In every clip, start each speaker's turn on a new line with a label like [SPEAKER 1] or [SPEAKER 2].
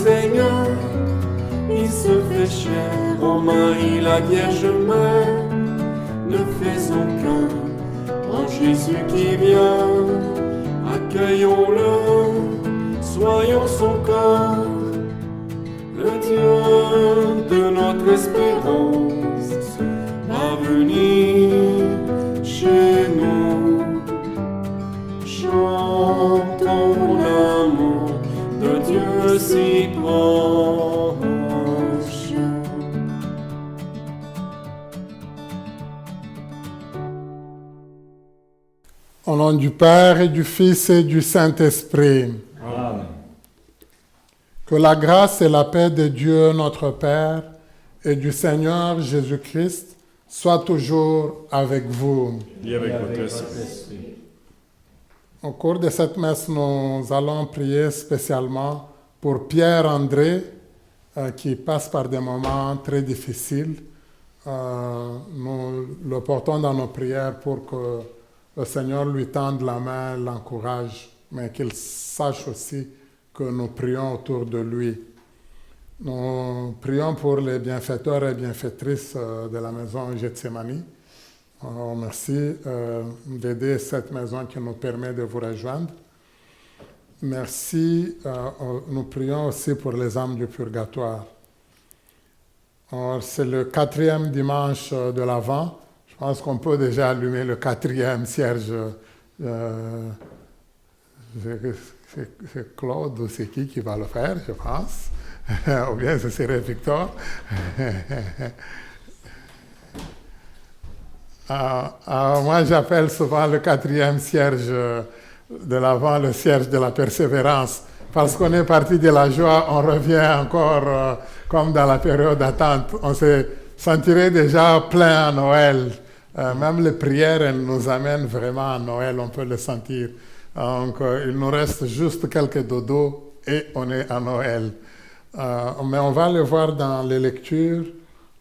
[SPEAKER 1] Seigneur, il se fait chair, ô Marie la Vierge Mère, ne faisons qu'un en Jésus qui vient. Accueillons-le, soyons son corps, le Dieu de notre espérance va venir chez nous. Chantons l'amour de Dieu si proche.
[SPEAKER 2] Au nom du Père et du Fils et du Saint-Esprit.
[SPEAKER 3] Amen.
[SPEAKER 2] Que la grâce et la paix de Dieu notre Père et du Seigneur Jésus-Christ soient toujours avec vous.
[SPEAKER 3] Et avec votre esprit.
[SPEAKER 2] Au cours de cette messe, nous allons prier spécialement pour Pierre-André, qui passe par des moments très difficiles. Nous le portons dans nos prières pour que le Seigneur lui tende la main, l'encourage, mais qu'il sache aussi que nous prions autour de lui. Nous prions pour les bienfaiteurs et bienfaitrices de la maison Gethsemane. Merci d'aider cette maison qui nous permet de vous rejoindre. Merci, nous prions aussi pour les âmes du purgatoire. C'est le 4e dimanche de l'Avent. Je pense qu'on peut déjà allumer le 4e cierge. C'est Claude ou c'est qui va le faire, je pense. Ou bien ce serait Victor. Moi, j'appelle souvent le 4e cierge de l'Avent le cierge de la persévérance. Parce qu'on est parti de la joie, on revient encore comme dans la période d'attente. On se sentirait déjà plein à Noël. Même les prières, elles nous amènent vraiment à Noël, on peut le sentir. Donc, il nous reste juste quelques dodos et on est à Noël. Mais on va le voir dans les lectures.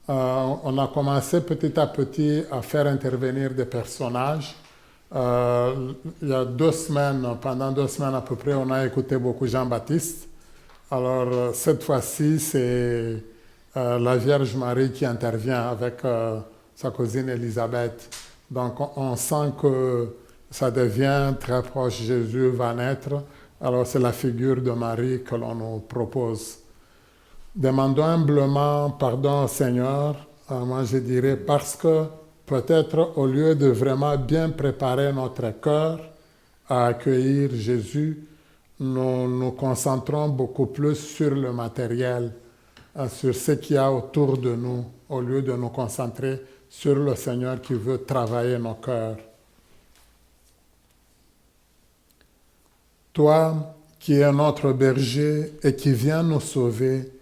[SPEAKER 2] On a commencé petit à petit à faire intervenir des personnages. Il y a 2 semaines, pendant 2 semaines à peu près, on a écouté beaucoup Jean-Baptiste. Alors, cette fois-ci, c'est la Vierge Marie qui intervient avec sa cousine Élisabeth. Donc, on sent que ça devient très proche. Jésus va naître. Alors, c'est la figure de Marie que l'on nous propose. Demandons humblement pardon au Seigneur. Moi, je dirais parce que peut-être au lieu de vraiment bien préparer notre cœur à accueillir Jésus, nous nous concentrons beaucoup plus sur le matériel, sur ce qu'il y a autour de nous, au lieu de nous concentrer sur le Seigneur qui veut travailler nos cœurs. Toi qui es notre berger et qui viens nous sauver,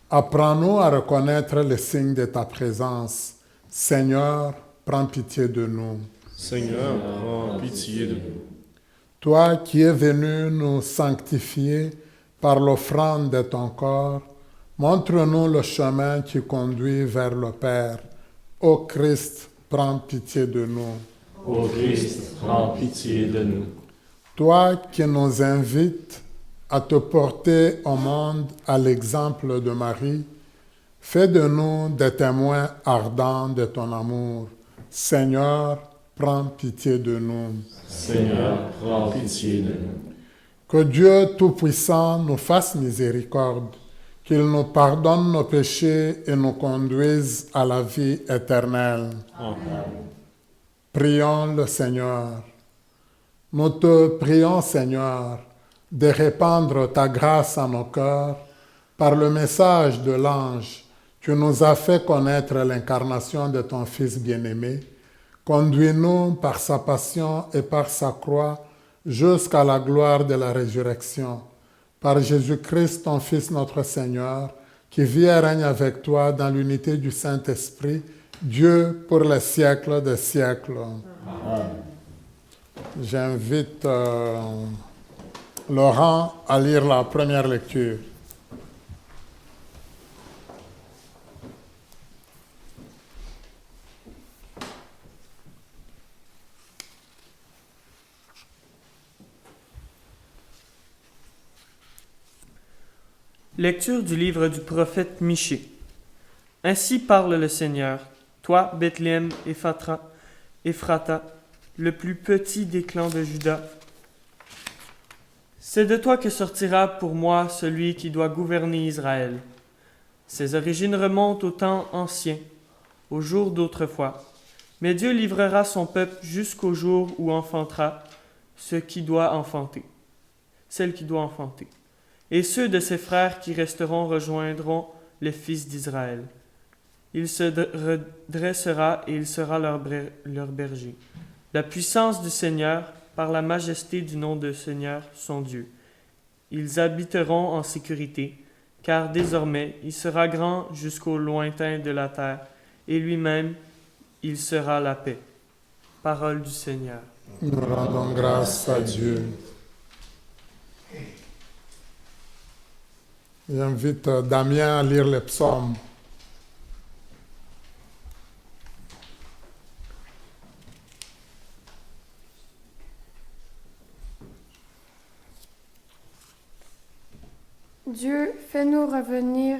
[SPEAKER 2] apprends-nous à reconnaître les signes de ta présence. Seigneur, prends pitié de nous.
[SPEAKER 3] Seigneur, prends pitié de nous.
[SPEAKER 2] Toi qui es venu nous sanctifier par l'offrande de ton corps, montre-nous le chemin qui conduit vers le Père. Ô Christ, prends pitié de nous.
[SPEAKER 3] Ô Christ, prends pitié de nous.
[SPEAKER 2] Toi qui nous invites à te porter au monde à l'exemple de Marie, fais de nous des témoins ardents de ton amour. Seigneur, prends pitié de nous.
[SPEAKER 3] Seigneur, prends pitié de nous.
[SPEAKER 2] Que Dieu Tout-Puissant nous fasse miséricorde, qu'il nous pardonne nos péchés et nous conduise à la vie éternelle.
[SPEAKER 3] Amen.
[SPEAKER 2] Prions le Seigneur. Nous te prions, Seigneur, de répandre ta grâce à nos cœurs par le message de l'ange. Tu nous as fait connaître l'incarnation de ton Fils bien-aimé. Conduis-nous par sa passion et par sa croix jusqu'à la gloire de la résurrection. Par Jésus-Christ, ton Fils notre Seigneur, qui vit et règne avec toi dans l'unité du Saint-Esprit, Dieu pour les siècles des siècles.
[SPEAKER 3] Amen.
[SPEAKER 2] J'invite Laurent à lire la première lecture.
[SPEAKER 4] Lecture du livre du prophète Michée. Ainsi parle le Seigneur, toi, Bethléem Ephrata, le plus petit des clans de Juda. C'est de toi que sortira pour moi celui qui doit gouverner Israël. Ses origines remontent au temps ancien, au jour d'autrefois. Mais Dieu livrera son peuple jusqu'au jour où enfantera celle qui doit enfanter. Et ceux de ses frères qui resteront rejoindront les fils d'Israël. Il se redressera et il sera leur berger. La puissance du Seigneur, par la majesté du nom de Seigneur, son Dieu. Ils habiteront en sécurité, car désormais il sera grand jusqu'au lointain de la terre, et lui-même il sera la paix. Parole du Seigneur.
[SPEAKER 2] Nous rendons grâce à Dieu. J'invite Damien à lire les psaumes.
[SPEAKER 5] Dieu, fais-nous revenir,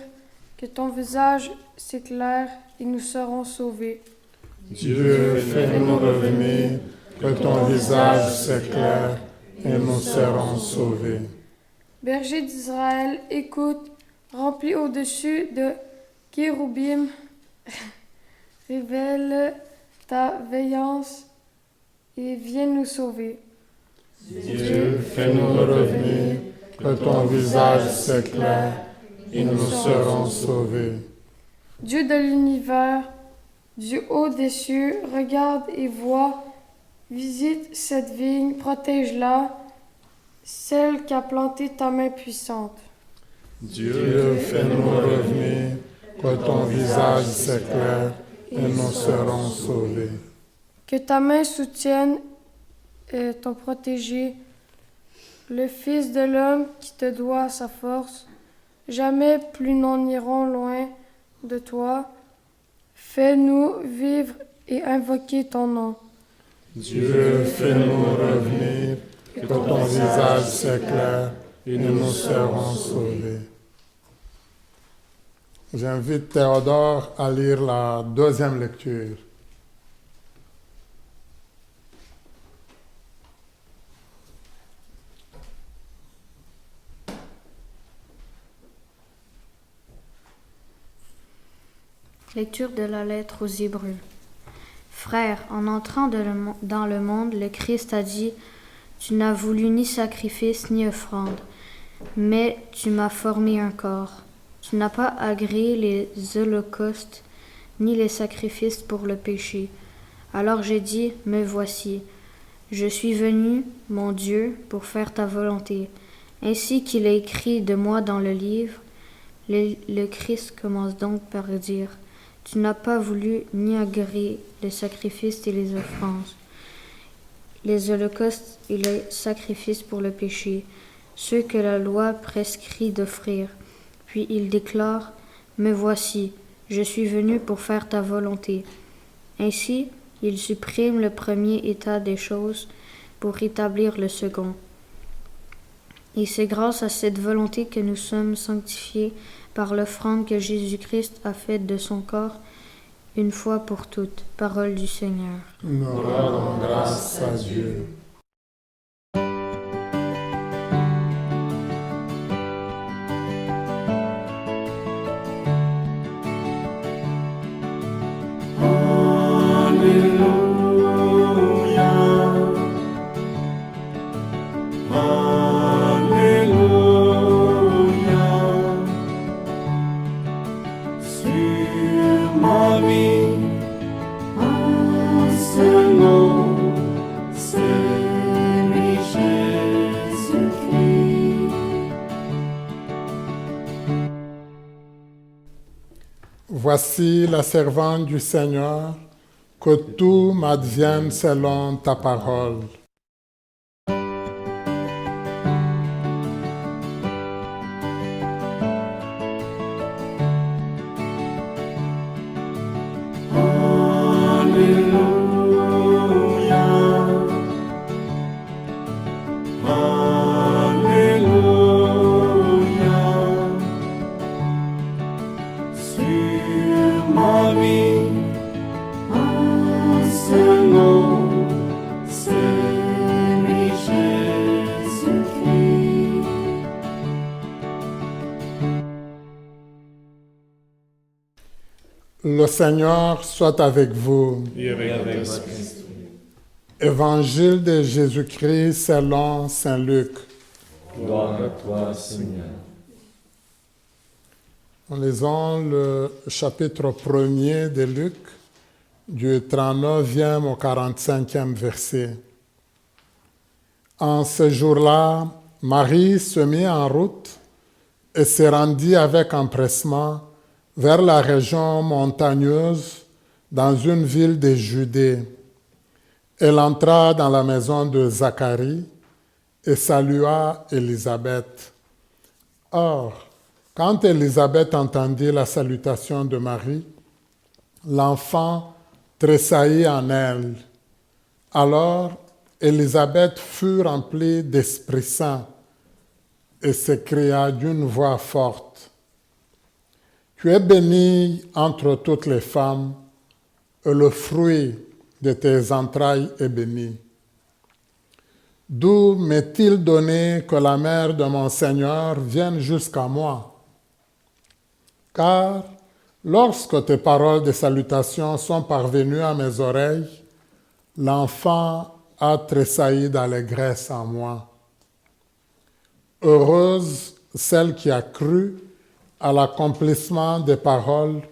[SPEAKER 5] que ton visage s'éclaire et nous serons sauvés.
[SPEAKER 2] Dieu, fais-nous revenir, que ton visage s'éclaire et nous serons sauvés.
[SPEAKER 5] Berger d'Israël, écoute, remplis au-dessus de Kéroubim, révèle ta veillance et viens nous sauver.
[SPEAKER 2] Dieu, fais-nous revenir, que ton visage s'éclaire et nous serons sauvés.
[SPEAKER 5] Dieu de l'univers, du haut des cieux, regarde et vois, visite cette vigne, protège-la, celle qu'a planté ta main puissante.
[SPEAKER 2] Dieu, fais-nous revenir, que ton visage s'éclaire et nous serons sauvés.
[SPEAKER 5] Que ta main soutienne ton protégé, le Fils de l'homme qui te doit sa force. Jamais plus n'en irons loin de toi. Fais-nous vivre et invoquer ton nom.
[SPEAKER 2] Dieu, fais-nous revenir, que ton visage s'éclaire et nous serons sauvés. J'invite Théodore à lire la deuxième lecture.
[SPEAKER 6] Lecture de la lettre aux Hébreux. Frères, en entrant dans le monde, le Christ a dit « Tu n'as voulu ni sacrifice ni offrande, mais tu m'as formé un corps. Tu n'as pas agréé les holocaustes ni les sacrifices pour le péché. Alors j'ai dit « Me voici. Je suis venu, mon Dieu, pour faire ta volonté. » Ainsi qu'il est écrit de moi dans le livre, le Christ commence donc par dire « Tu n'as pas voulu ni agréer les sacrifices et les offrandes, les holocaustes et les sacrifices pour le péché, ceux que la loi prescrit d'offrir. » Puis il déclare « Me voici, je suis venu pour faire ta volonté. » Ainsi, il supprime le premier état des choses pour rétablir le second. Et c'est grâce à cette volonté que nous sommes sanctifiés par l'offrande que Jésus-Christ a faite de son corps, une fois pour toutes. Parole du Seigneur.
[SPEAKER 2] Nous rendons grâce à Dieu. Voici la servante du Seigneur, que tout m'advienne selon ta parole.
[SPEAKER 1] ma vie un seul nom, c'est lui Jésus-Christ.
[SPEAKER 2] Le Seigneur soit avec vous.
[SPEAKER 3] Et avec votre esprit.
[SPEAKER 2] Évangile de Jésus-Christ selon Saint Luc.
[SPEAKER 3] Gloire à toi, Seigneur.
[SPEAKER 2] Nous lisons le chapitre 1er de Luc, du 39e au 45e verset. En ce jour-là, Marie se mit en route et se rendit avec empressement vers la région montagneuse dans une ville de Judée. Elle entra dans la maison de Zacharie et salua Élisabeth. Or, quand Élisabeth entendit la salutation de Marie, l'enfant tressaillit en elle. Alors, Élisabeth fut remplie d'Esprit Saint et s'écria d'une voix forte: Tu es bénie entre toutes les femmes, et le fruit de tes entrailles est béni. D'où m'est-il donné que la mère de mon Seigneur vienne jusqu'à moi? Car lorsque tes paroles de salutation sont parvenues à mes oreilles, l'enfant a tressailli d'allégresse en moi. Heureuse celle qui a cru à l'accomplissement des paroles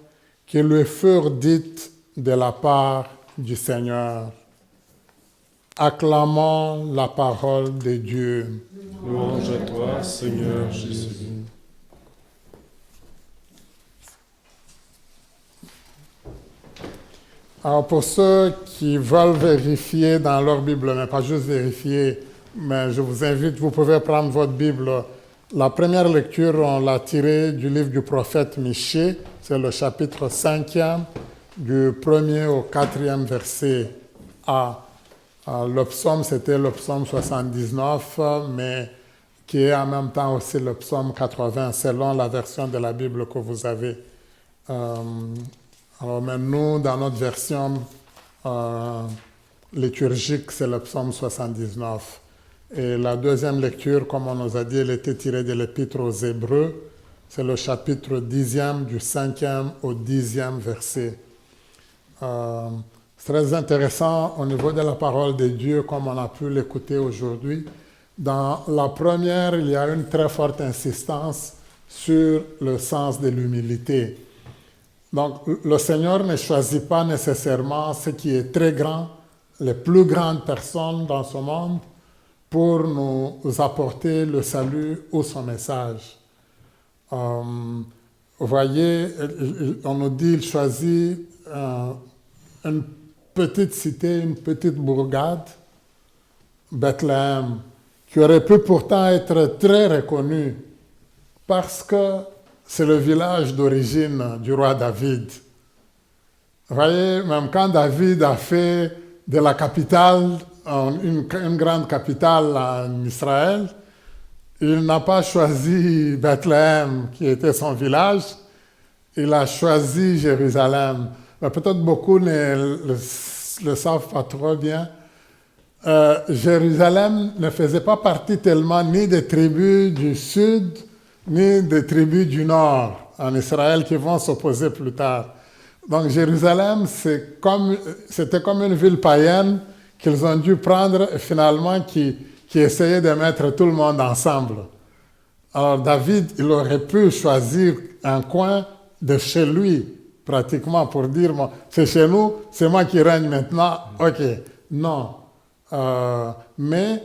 [SPEAKER 2] qui lui furent dites de la part du Seigneur. Acclamons la parole de Dieu.
[SPEAKER 3] Louange à toi, Seigneur Jésus.
[SPEAKER 2] Alors pour ceux qui veulent vérifier dans leur Bible, mais pas juste vérifier, mais je vous invite, vous pouvez prendre votre Bible. La première lecture, on l'a tirée du livre du prophète Michée, c'est le chapitre 5e, du 1er au 4e verset A. Le psaume, c'était le psaume 79, mais qui est en même temps aussi le psaume 80, selon la version de la Bible que vous avez. Alors, mais nous, dans notre version liturgique, c'est le psaume 79. Et la deuxième lecture, comme on nous a dit, elle était tirée de l'Épître aux Hébreux. C'est le chapitre 10e, du 5e au 10e verset. C'est très intéressant au niveau de la parole de Dieu, comme on a pu l'écouter aujourd'hui. Dans la première, il y a une très forte insistance sur le sens de l'humilité. Donc, le Seigneur ne choisit pas nécessairement ce qui est très grand, les plus grandes personnes dans ce monde, pour nous apporter le salut ou son message. Vous voyez, on nous dit qu'il choisit une petite cité, une petite bourgade, Bethléem, qui aurait pu pourtant être très reconnue parce que c'est le village d'origine du roi David. Vous voyez, même quand David a fait de la capitale une grande capitale en Israël, il n'a pas choisi Bethléem, qui était son village, il a choisi Jérusalem. Mais peut-être beaucoup ne le savent pas trop bien. Jérusalem ne faisait pas partie tellement ni des tribus du sud, ni des tribus du nord en Israël qui vont s'opposer plus tard. Donc Jérusalem, c'était comme une ville païenne qu'ils ont dû prendre et finalement qui essayait de mettre tout le monde ensemble. Alors David, il aurait pu choisir un coin de chez lui, pratiquement, pour dire, bon, c'est chez nous, c'est moi qui règne maintenant, ok. Non. Mais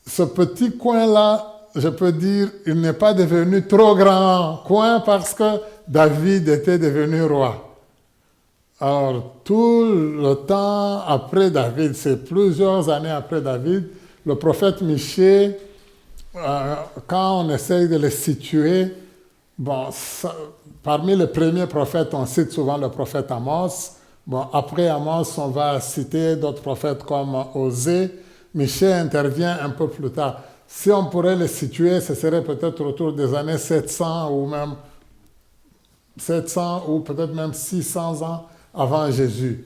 [SPEAKER 2] ce petit coin-là, je peux dire, il n'est pas devenu trop grand coin parce que David était devenu roi. Alors, tout le temps après David, c'est plusieurs années après David, le prophète Michée, quand on essaye de le situer, bon, parmi les premiers prophètes, on cite souvent le prophète Amos. Bon, après Amos, on va citer d'autres prophètes comme Osée. Michée intervient un peu plus tard. Si on pourrait le situer, ce serait peut-être autour des années 700 ou même 700 ou peut-être même 600 ans avant Jésus.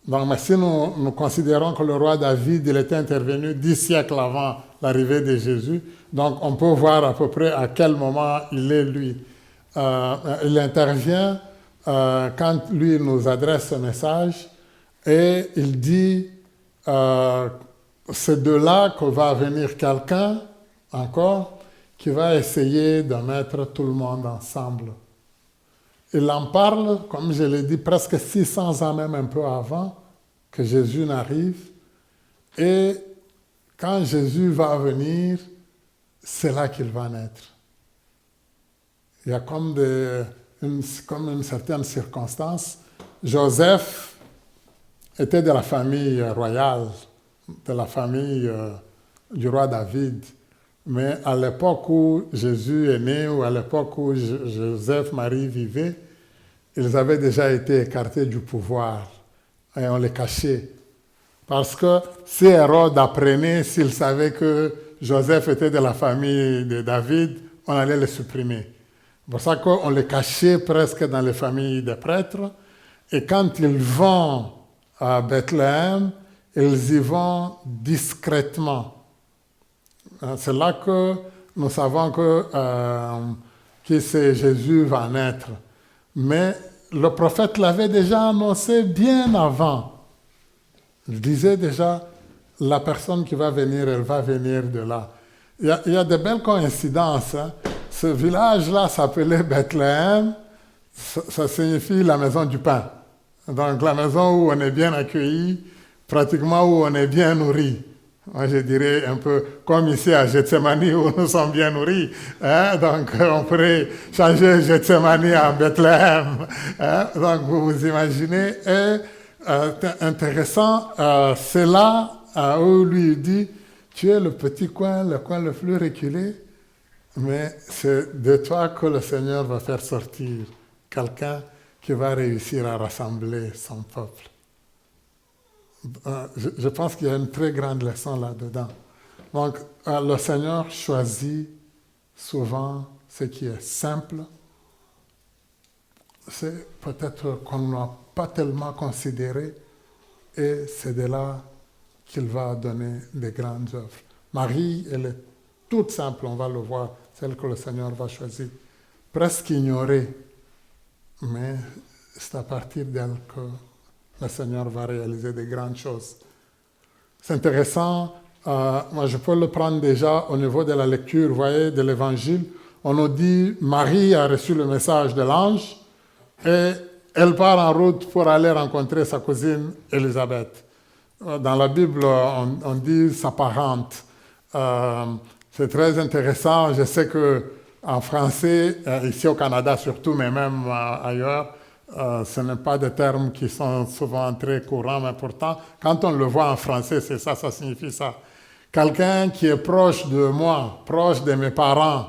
[SPEAKER 2] Donc, mais si nous considérons que le roi David, il était intervenu 10 siècles avant l'arrivée de Jésus, donc on peut voir à peu près à quel moment il est lui. Il intervient quand lui nous adresse ce message et il dit c'est de là que va venir quelqu'un encore qui va essayer de mettre tout le monde ensemble. Il en parle, comme je l'ai dit, presque 600 ans même un peu avant que Jésus n'arrive. Et quand Jésus va venir, c'est là qu'il va naître. Il y a comme une certaine circonstance. Joseph était de la famille royale, de la famille du roi David. Mais à l'époque où Jésus est né, ou à l'époque où Joseph, Marie vivaient, ils avaient déjà été écartés du pouvoir et on les cachait. Parce que si Hérode apprenait, s'il savait que Joseph était de la famille de David, on allait les supprimer. C'est pour ça qu'on les cachait presque dans les familles des prêtres. Et quand ils vont à Bethléem, ils y vont discrètement. C'est là que nous savons que Jésus va naître. Mais le prophète l'avait déjà annoncé bien avant. Il disait déjà, la personne qui va venir, elle va venir de là. Il y a de belles coïncidences. Hein. Ce village-là s'appelait Bethléem. Ça signifie la maison du pain. Donc la maison où on est bien accueilli, pratiquement où on est bien nourri. Moi, je dirais un peu comme ici à Gethsemane où nous sommes bien nourris. Hein? Donc, on pourrait changer Gethsemane en Bethléem. Hein? Donc, vous vous imaginez. Et intéressant, c'est là où lui dit, tu es le petit coin, le coin le plus reculé, mais c'est de toi que le Seigneur va faire sortir quelqu'un qui va réussir à rassembler son peuple. Je pense qu'il y a une très grande leçon là-dedans. Donc, le Seigneur choisit souvent ce qui est simple. C'est peut-être qu'on n'a pas tellement considéré, et c'est de là qu'il va donner des grandes œuvres. Marie, elle est toute simple, on va le voir, celle que le Seigneur va choisir. Presque ignorée, mais c'est à partir d'elle que le Seigneur va réaliser des grandes choses. C'est intéressant, moi je peux le prendre déjà au niveau de la lecture, vous voyez, de l'Évangile. On nous dit, Marie a reçu le message de l'ange et elle part en route pour aller rencontrer sa cousine Élisabeth. Dans la Bible, on dit sa parente. C'est très intéressant, je sais qu'en français, ici au Canada surtout, mais même ailleurs, ce n'est pas des termes qui sont souvent très courants, mais pourtant, quand on le voit en français, c'est ça, ça signifie ça. Quelqu'un qui est proche de moi, proche de mes parents,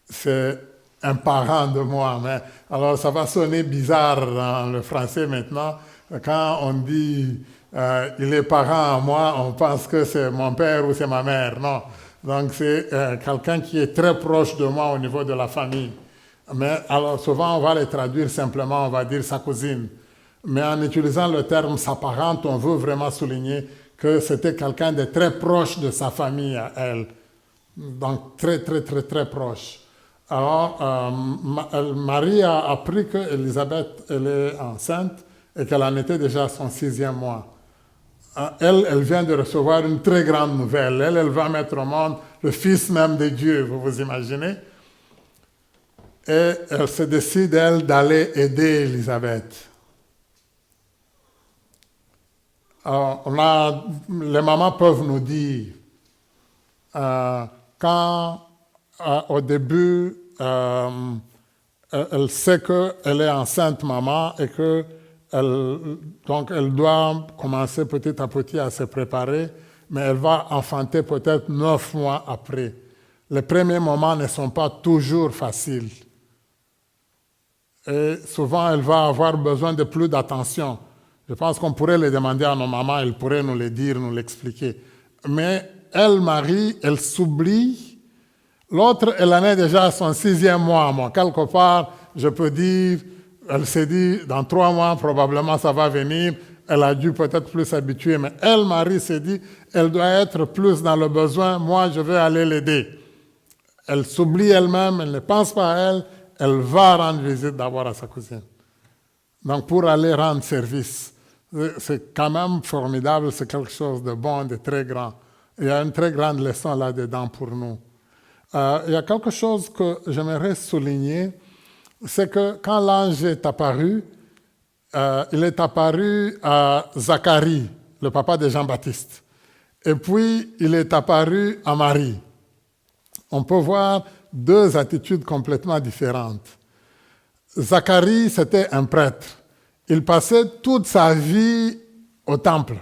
[SPEAKER 2] c'est un parent de moi. Mais, alors, ça va sonner bizarre dans le français maintenant. Quand on dit il est parent à moi, on pense que c'est mon père ou c'est ma mère. Non. Donc, c'est quelqu'un qui est très proche de moi au niveau de la famille. Mais alors souvent on va les traduire simplement, on va dire sa cousine. Mais en utilisant le terme sa parente, on veut vraiment souligner que c'était quelqu'un de très proche de sa famille à elle. Donc très très très très proche. Alors Marie a appris qu'Élisabeth elle est enceinte et qu'elle en était déjà à son 6e mois. Elle vient de recevoir une très grande nouvelle. Elle va mettre au monde le Fils même de Dieu, vous vous imaginez? Et elle se décide, elle, d'aller aider Élisabeth. Alors, les mamans peuvent nous dire, quand au début, elle sait qu'elle est enceinte, maman, et donc elle doit commencer petit à petit à se préparer, mais elle va enfanter peut-être 9 mois après. Les premiers moments ne sont pas toujours faciles. Et souvent, elle va avoir besoin de plus d'attention. Je pense qu'on pourrait les demander à nos mamans, elles pourraient nous le dire, nous l'expliquer. Mais elle, Marie, elle s'oublie. L'autre, elle en est déjà à son 6e mois. Moi, quelque part, je peux dire, elle s'est dit, dans 3 mois, probablement ça va venir. Elle a dû peut-être plus s'habituer, mais elle, Marie, s'est dit, elle doit être plus dans le besoin, moi, je vais aller l'aider. Elle s'oublie elle-même, elle ne pense pas à elle, elle va rendre visite d'abord à sa cousine. Donc, pour aller rendre service, c'est quand même formidable, c'est quelque chose de bon, de très grand. Il y a une très grande leçon là-dedans pour nous. Il y a quelque chose que j'aimerais souligner, c'est que quand l'ange est apparu, il est apparu à Zacharie, le papa de Jean-Baptiste. Et puis, il est apparu à Marie. On peut voir 2 attitudes complètement différentes. Zacharie, c'était un prêtre. Il passait toute sa vie au temple.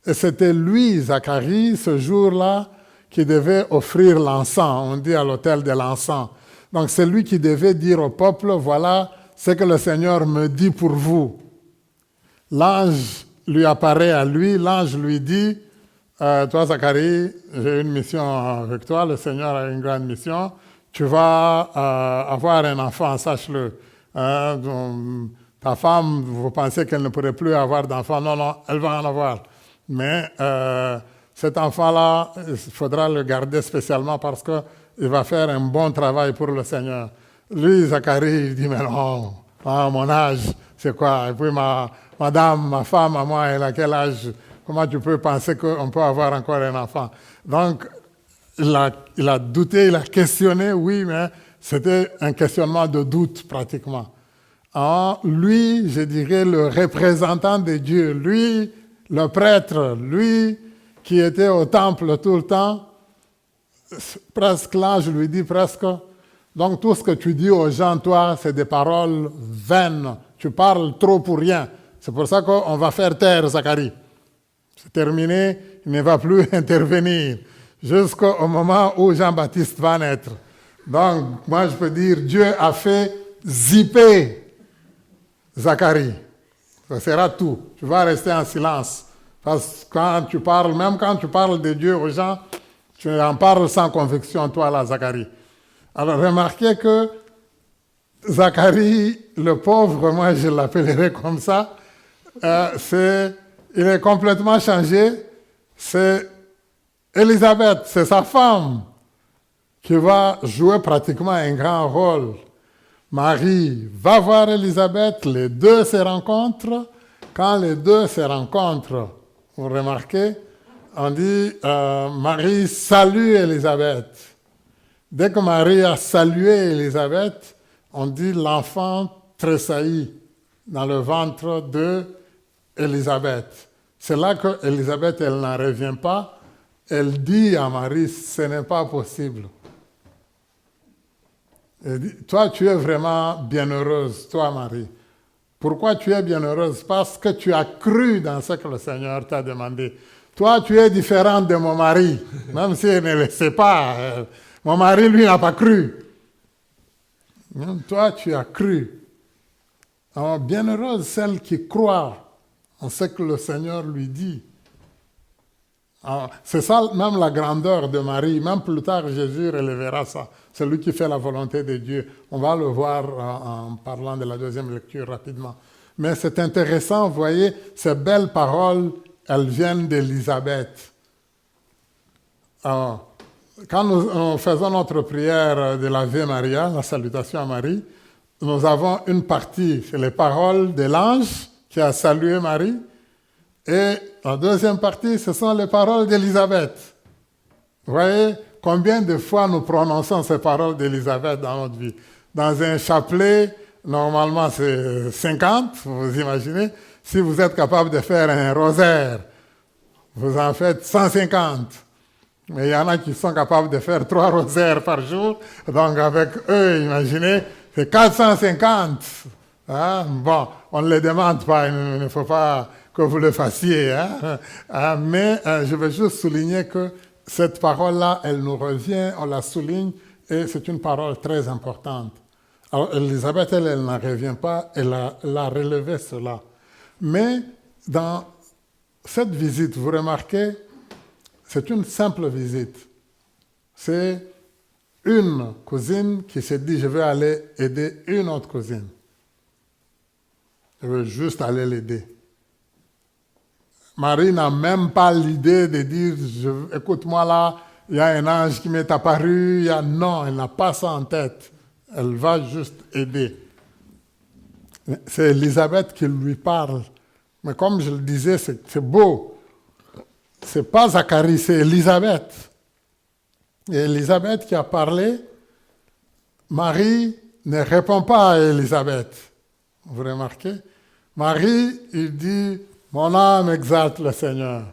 [SPEAKER 2] Et c'était lui, Zacharie, ce jour-là, qui devait offrir l'encens. On dit à l'autel de l'encens. Donc, c'est lui qui devait dire au peuple, voilà ce que le Seigneur me dit pour vous. L'ange lui apparaît à lui, l'ange lui dit, toi, Zacharie, j'ai une mission avec toi, le Seigneur a une grande mission, tu vas avoir un enfant, sache-le. Ta femme, vous pensez qu'elle ne pourrait plus avoir d'enfant, non, elle va en avoir. Mais cet enfant-là, il faudra le garder spécialement parce qu'il va faire un bon travail pour le Seigneur. Lui, Zacharie, il dit, mais non, à mon âge, c'est quoi? Et puis madame, ma femme, à moi, elle a quel âge? Comment tu peux penser qu'on peut avoir encore un enfant? Donc, il a douté, il a questionné, oui, mais c'était un questionnement de doute pratiquement. Lui, je dirais, le représentant de Dieu, lui, le prêtre, lui, qui était au temple tout le temps, presque là, je lui dis presque, donc tout ce que tu dis aux gens, toi, c'est des paroles vaines. Tu parles trop pour rien. C'est pour ça qu'on va faire taire Zacharie. C'est terminé, il ne va plus intervenir jusqu'au moment où Jean-Baptiste va naître. Donc, moi, je peux dire, Dieu a fait zipper Zacharie. Ça sera tout. Tu vas rester en silence. Parce que quand tu parles, même quand tu parles de Dieu aux gens, tu en parles sans conviction, toi, là, Zacharie. Alors, remarquez que Zacharie, le pauvre, moi, je l'appellerai comme ça, il est complètement changé. C'est Élisabeth, c'est sa femme, qui va jouer pratiquement un grand rôle. Marie va voir Élisabeth, les deux se rencontrent. Quand les deux se rencontrent, vous remarquez, on dit Marie salue Élisabeth. Dès que Marie a salué Élisabeth, on dit l'enfant tressaillit dans le ventre de Élisabeth. C'est là que Élisabeth, elle n'en revient pas. Elle dit à Marie, ce n'est pas possible. Elle dit, toi, tu es vraiment bienheureuse, toi, Marie. Pourquoi tu es bienheureuse? Parce que tu as cru dans ce que le Seigneur t'a demandé. Toi, tu es différente de mon mari, même si elle ne le sait pas. Mon mari, lui, n'a pas cru. Non, toi, tu as cru. Alors, bienheureuse celle qui croit en ce que le Seigneur lui dit. Alors, c'est ça même la grandeur de Marie. Même plus tard, Jésus relèvera ça. C'est lui qui fait la volonté de Dieu. On va le voir en parlant de la deuxième lecture rapidement. Mais c'est intéressant, vous voyez, ces belles paroles, elles viennent d'Élisabeth. Alors, quand nous faisons notre prière de l'Ave Maria, la salutation à Marie, nous avons une partie, c'est les paroles de l'ange qui a salué Marie, et la deuxième partie, ce sont les paroles d'Élisabeth. Vous voyez combien de fois nous prononçons ces paroles d'Élisabeth dans notre vie? Dans un chapelet, normalement c'est 50, vous imaginez. Si vous êtes capable de faire un rosaire, vous en faites 150. Mais il y en a qui sont capables de faire 3 rosaires par jour. Donc avec eux, imaginez, c'est 450. Hein? Bon, on ne les demande pas, il ne faut pas que vous le fassiez. Hein? Mais je veux juste souligner que cette parole-là, elle nous revient, on la souligne, et c'est une parole très importante. Alors, Élisabeth, elle n'en revient pas, elle a relevé cela. Mais dans cette visite, vous remarquez, c'est une simple visite. C'est une cousine qui s'est dit, je vais aller aider une autre cousine. Je veux juste aller l'aider. Marie n'a même pas l'idée de dire, écoute-moi là, il y a un ange qui m'est apparu. Non, elle n'a pas ça en tête. Elle va juste aider. C'est Élisabeth qui lui parle. Mais comme je le disais, c'est beau. Ce n'est pas Zacharie, c'est Élisabeth. Et Élisabeth qui a parlé, Marie ne répond pas à Élisabeth. Vous remarquez? Marie, il dit, mon âme exalte le Seigneur.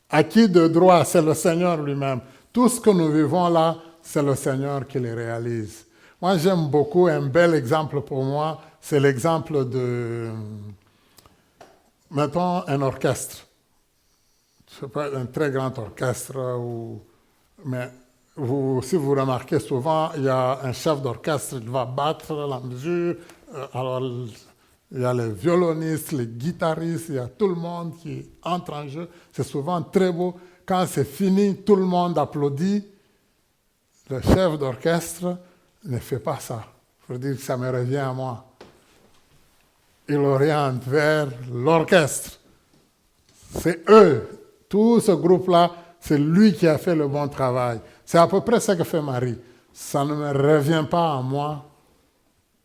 [SPEAKER 2] À qui de droit? C'est le Seigneur lui-même. Tout ce que nous vivons là, c'est le Seigneur qui le réalise. Moi, j'aime beaucoup, un bel exemple pour moi, c'est l'exemple de, mettons, un orchestre. Ce n'est pas un très grand orchestre, mais si vous remarquez souvent, il y a un chef d'orchestre qui va battre la mesure. Alors, il y a les violonistes, les guitaristes, il y a tout le monde qui entre en jeu. C'est souvent très beau. Quand c'est fini, tout le monde applaudit. Le chef d'orchestre ne fait pas ça. Il faut dire que ça me revient à moi. Il oriente vers l'orchestre. C'est eux. Tout ce groupe-là, c'est lui qui a fait le bon travail. C'est à peu près ce que fait Marie. Ça ne me revient pas à moi.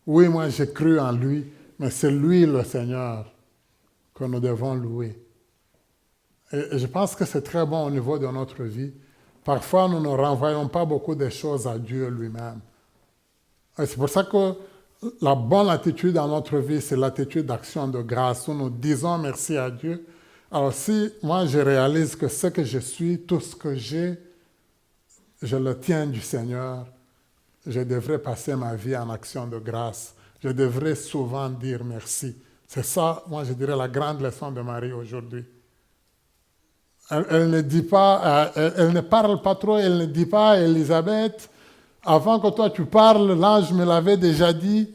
[SPEAKER 2] Oui, moi j'ai cru en lui, mais c'est lui le Seigneur que nous devons louer. Et je pense que c'est très bon au niveau de notre vie. Parfois, nous ne renvoyons pas beaucoup de choses à Dieu lui-même. Et c'est pour ça que la bonne attitude dans notre vie, c'est l'attitude d'action de grâce, où nous disons merci à Dieu. Alors si moi je réalise que ce que je suis, tout ce que j'ai, je le tiens du Seigneur, je devrais passer ma vie en action de grâce. Je devrais souvent dire merci. C'est ça, moi je dirais, la grande leçon de Marie aujourd'hui. Elle ne dit pas, elle ne parle pas trop, elle ne dit pas à Élisabeth, avant que toi tu parles, l'ange me l'avait déjà dit.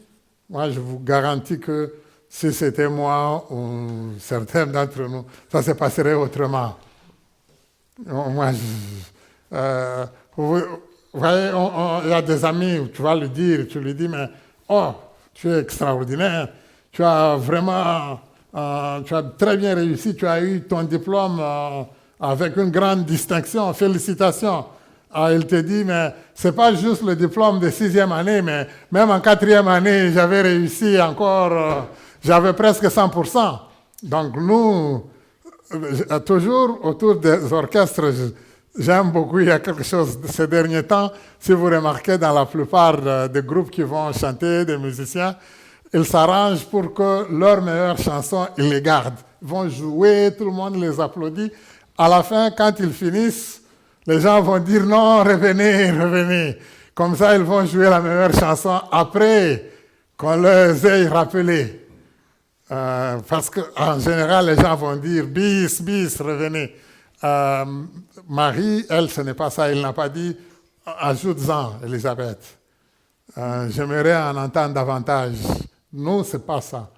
[SPEAKER 2] Moi je vous garantis que si c'était moi ou certains d'entre nous, ça se passerait autrement. Moi, vous voyez, il y a des amis où tu vas lui dire, tu lui dis, mais oh, tu es extraordinaire, tu as vraiment, tu as très bien réussi, tu as eu ton diplôme avec une grande distinction, félicitations. Alors, il te dit, mais ce n'est pas juste le diplôme de 6e année, mais même en 4e année, j'avais réussi encore, j'avais presque 100%. Donc nous, toujours autour des orchestres, j'aime beaucoup, il y a quelque chose ces derniers temps, si vous remarquez dans la plupart des groupes qui vont chanter, des musiciens, ils s'arrangent pour que leurs meilleures chansons, ils les gardent. Ils vont jouer, tout le monde les applaudit. À la fin, quand ils finissent, les gens vont dire non, revenez, revenez. Comme ça, ils vont jouer la meilleure chanson après qu'on les ait rappelés. Parce qu'en général, les gens vont dire bis, bis, revenez. Marie, elle, ce n'est pas ça. Elle n'a pas dit ajoute-en, Élisabeth. J'aimerais en entendre davantage. Nous, ce n'est pas ça.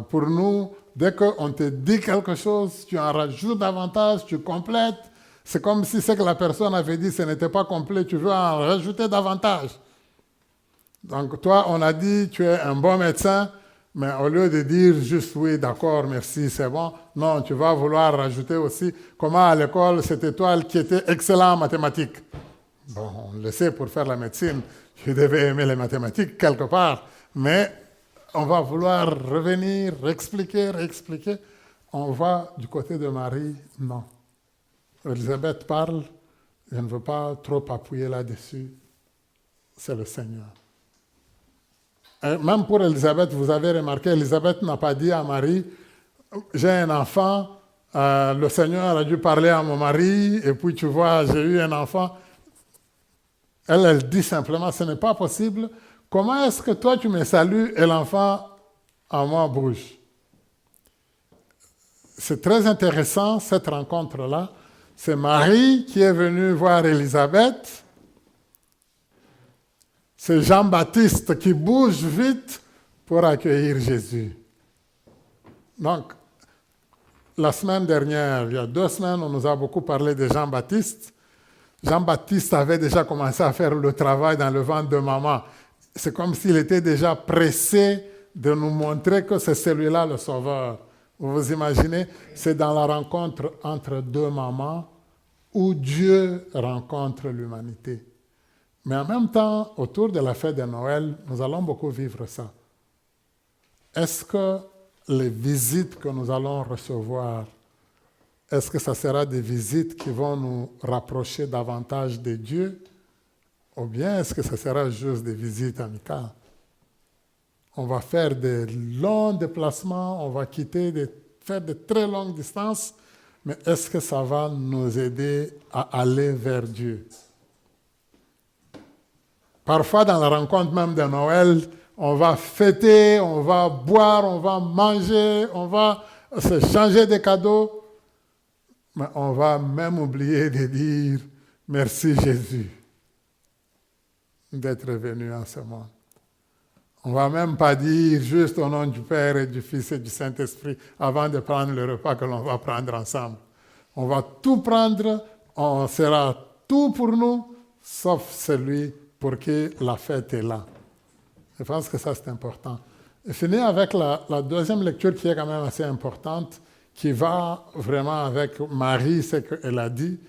[SPEAKER 2] Pour nous, dès qu'on te dit quelque chose, tu en rajoutes davantage, tu complètes. C'est comme si ce que la personne avait dit, ce n'était pas complet, tu veux en rajouter davantage. Donc toi, on a dit, tu es un bon médecin, mais au lieu de dire juste oui, d'accord, merci, c'est bon, non, tu vas vouloir rajouter aussi comment à l'école, c'était toi qui étais excellent en mathématiques. Bon, on le sait, pour faire la médecine, tu devais aimer les mathématiques quelque part, mais on va vouloir revenir, réexpliquer. On va du côté de Marie, non. Élisabeth parle, je ne veux pas trop appuyer là-dessus, c'est le Seigneur. Et même pour Élisabeth, vous avez remarqué, Élisabeth n'a pas dit à Marie, j'ai un enfant, le Seigneur a dû parler à mon mari, et puis tu vois, j'ai eu un enfant. Elle dit simplement, ce n'est pas possible. Comment est-ce que toi tu me salues et l'enfant à moi bouge? C'est très intéressant cette rencontre-là. C'est Marie qui est venue voir Élisabeth. C'est Jean-Baptiste qui bouge vite pour accueillir Jésus. Donc, la semaine dernière, il y a 2 semaines, on nous a beaucoup parlé de Jean-Baptiste. Jean-Baptiste avait déjà commencé à faire le travail dans le ventre de maman. C'est comme s'il était déjà pressé de nous montrer que c'est celui-là le sauveur. Vous vous imaginez? C'est dans la rencontre entre deux mamans où Dieu rencontre l'humanité. Mais en même temps, autour de la fête de Noël, nous allons beaucoup vivre ça. Est-ce que les visites que nous allons recevoir, est-ce que ça sera des visites qui vont nous rapprocher davantage de Dieu? Ou bien est-ce que ça sera juste des visites amicales? On va faire des longs déplacements, on va faire de très longues distances, mais est-ce que ça va nous aider à aller vers Dieu? Parfois, dans la rencontre même de Noël, on va fêter, on va boire, on va manger, on va se changer de cadeaux, mais on va même oublier de dire merci Jésus d'être venu en ce monde. On ne va même pas dire juste au nom du Père et du Fils et du Saint-Esprit avant de prendre le repas que l'on va prendre ensemble. On va tout prendre, on sera tout pour nous, sauf celui pour qui la fête est là. Je pense que ça, c'est important. Et finir avec la deuxième lecture qui est quand même assez importante, qui va vraiment avec Marie, ce qu'elle a dit.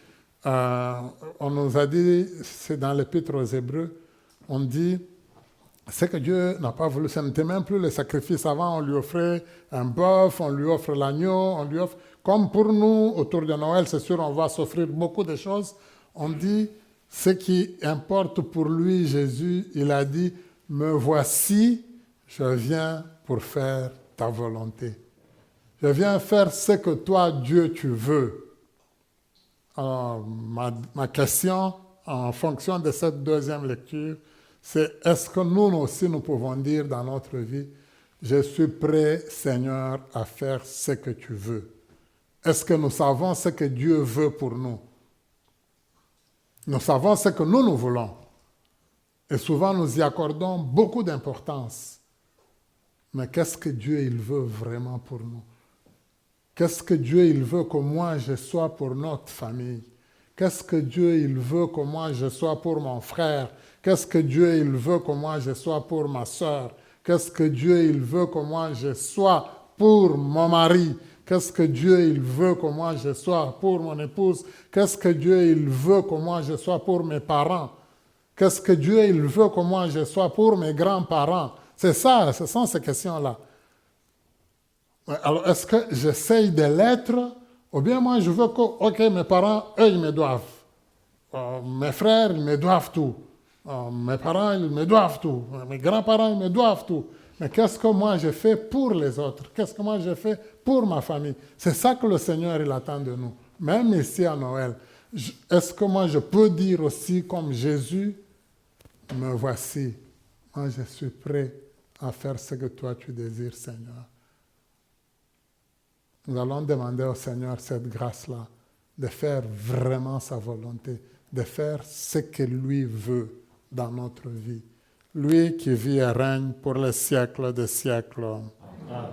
[SPEAKER 2] On nous a dit, c'est dans l'Épître aux Hébreux, on dit, c'est que Dieu n'a pas voulu, ce n'était même plus le sacrifice. Avant, on lui offrait un bœuf, on lui offre l'agneau, on lui offre... Comme pour nous, autour de Noël, c'est sûr, on va s'offrir beaucoup de choses. On dit, ce qui importe pour lui, Jésus, il a dit, me voici, je viens pour faire ta volonté. Je viens faire ce que toi, Dieu, tu veux. Alors, ma question, en fonction de cette deuxième lecture, c'est est-ce que nous aussi, nous pouvons dire dans notre vie, je suis prêt, Seigneur, à faire ce que tu veux. Est-ce que nous savons ce que Dieu veut pour nous? Nous savons ce que nous voulons. Et souvent, nous y accordons beaucoup d'importance. Mais qu'est-ce que Dieu il veut vraiment pour nous? Qu'est-ce que Dieu il veut que moi je sois pour notre famille? Qu'est-ce que Dieu il veut que moi je sois pour mon frère? Qu'est-ce que Dieu il veut que moi je sois pour ma soeur? Qu'est-ce que Dieu il veut que moi je sois pour mon mari? Qu'est-ce que Dieu il veut que moi je sois pour mon épouse? Qu'est-ce que Dieu il veut que moi je sois pour mes parents? Qu'est-ce que Dieu il veut que moi je sois pour mes grands-parents? C'est ça, ce sont ces questions-là. Alors, est-ce que j'essaye de l'être? Ou bien moi, je veux que, ok, mes parents, eux, ils me doivent. Mes frères, ils me doivent tout. Mes parents, ils me doivent tout. Mes grands-parents, ils me doivent tout. Mais qu'est-ce que moi, je fais pour les autres? Qu'est-ce que moi, je fais pour ma famille? C'est ça que le Seigneur, il attend de nous. Même ici à Noël. Est-ce que moi, je peux dire aussi, comme Jésus, me voici. Moi, je suis prêt à faire ce que toi, tu désires, Seigneur. Nous allons demander au Seigneur cette grâce-là, de faire vraiment sa volonté, de faire ce que lui veut dans notre vie. Lui qui vit et règne pour les siècles des siècles. Amen.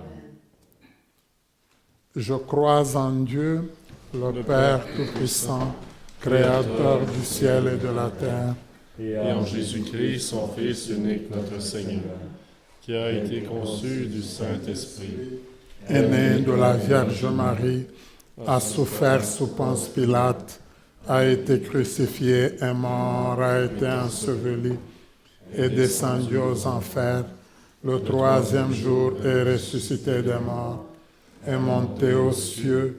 [SPEAKER 2] Je crois en Dieu, le Père Tout-Puissant, Créateur du ciel et de la terre,
[SPEAKER 3] et en Jésus-Christ, son Fils unique, notre Seigneur, qui a été conçu du Saint-Esprit,
[SPEAKER 2] est né de la Vierge Marie, a souffert sous Ponce Pilate, a été crucifié, est mort, a été enseveli, est descendu aux enfers. Le troisième jour est ressuscité des morts, est monté aux cieux,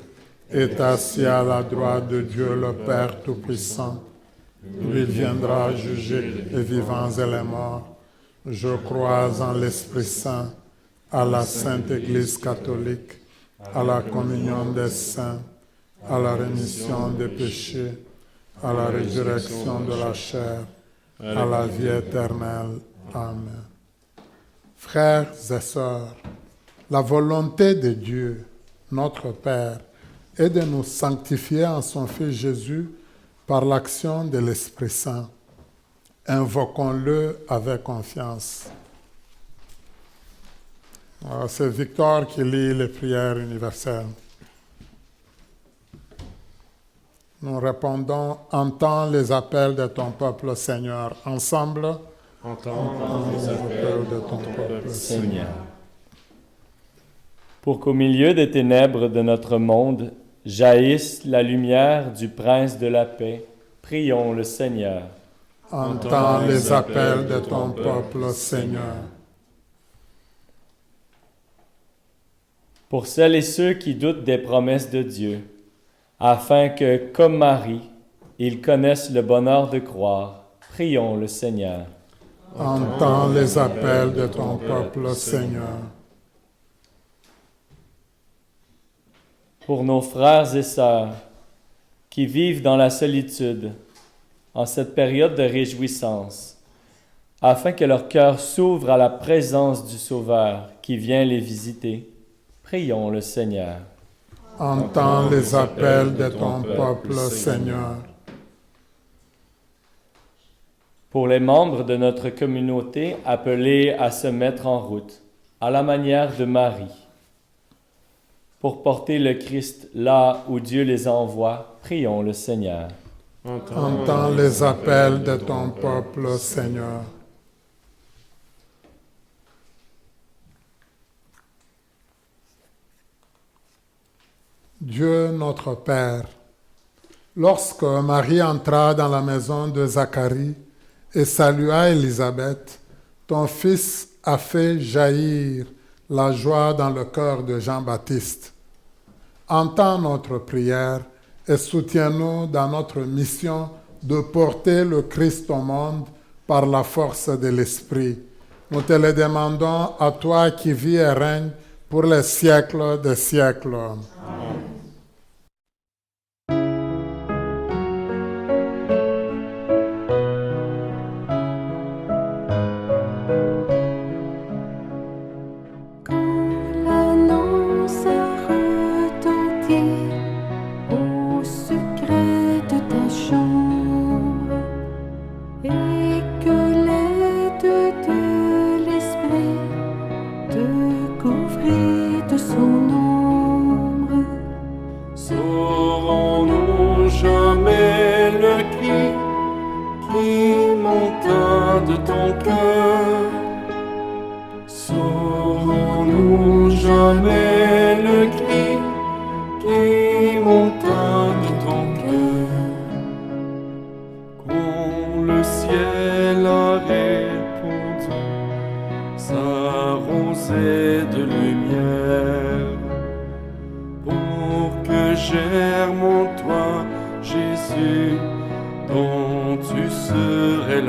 [SPEAKER 2] est assis à la droite de Dieu le Père Tout-Puissant. Il viendra juger les vivants et les morts. Je crois en l'Esprit Saint, à la Sainte Église catholique, à la communion des saints, à la rémission des péchés, à la résurrection de la chair, à la vie éternelle. Amen. Frères et sœurs, la volonté de Dieu, notre Père, est de nous sanctifier en son Fils Jésus par l'action de l'Esprit Saint. Invoquons-le avec confiance. C'est Victor qui lit les prières universelles. Nous répondons, entends les appels de ton peuple, Seigneur. Ensemble,
[SPEAKER 3] Entends les appels de ton peuple, Seigneur.
[SPEAKER 7] Pour qu'au milieu des ténèbres de notre monde jaillisse la lumière du Prince de la paix, prions le Seigneur.
[SPEAKER 2] entends les appels de ton peuple, Seigneur.
[SPEAKER 7] Pour celles et ceux qui doutent des promesses de Dieu, afin que, comme Marie, ils connaissent le bonheur de croire, prions le Seigneur.
[SPEAKER 2] Entends les appels de ton peuple, Seigneur.
[SPEAKER 7] Pour nos frères et sœurs qui vivent dans la solitude, en cette période de réjouissance, afin que leur cœur s'ouvre à la présence du Sauveur qui vient les visiter, prions le Seigneur.
[SPEAKER 2] Entends les appels de ton peuple, Seigneur.
[SPEAKER 7] Pour les membres de notre communauté appelés à se mettre en route, à la manière de Marie, pour porter le Christ là où Dieu les envoie, prions le Seigneur.
[SPEAKER 2] Entends les appels de ton peuple, Seigneur. Dieu notre Père, lorsque Marie entra dans la maison de Zacharie et salua Élisabeth, ton fils a fait jaillir la joie dans le cœur de Jean-Baptiste. Entends notre prière et soutiens-nous dans notre mission de porter le Christ au monde par la force de l'Esprit. Nous te le demandons à toi qui vis et règnes pour les siècles des siècles.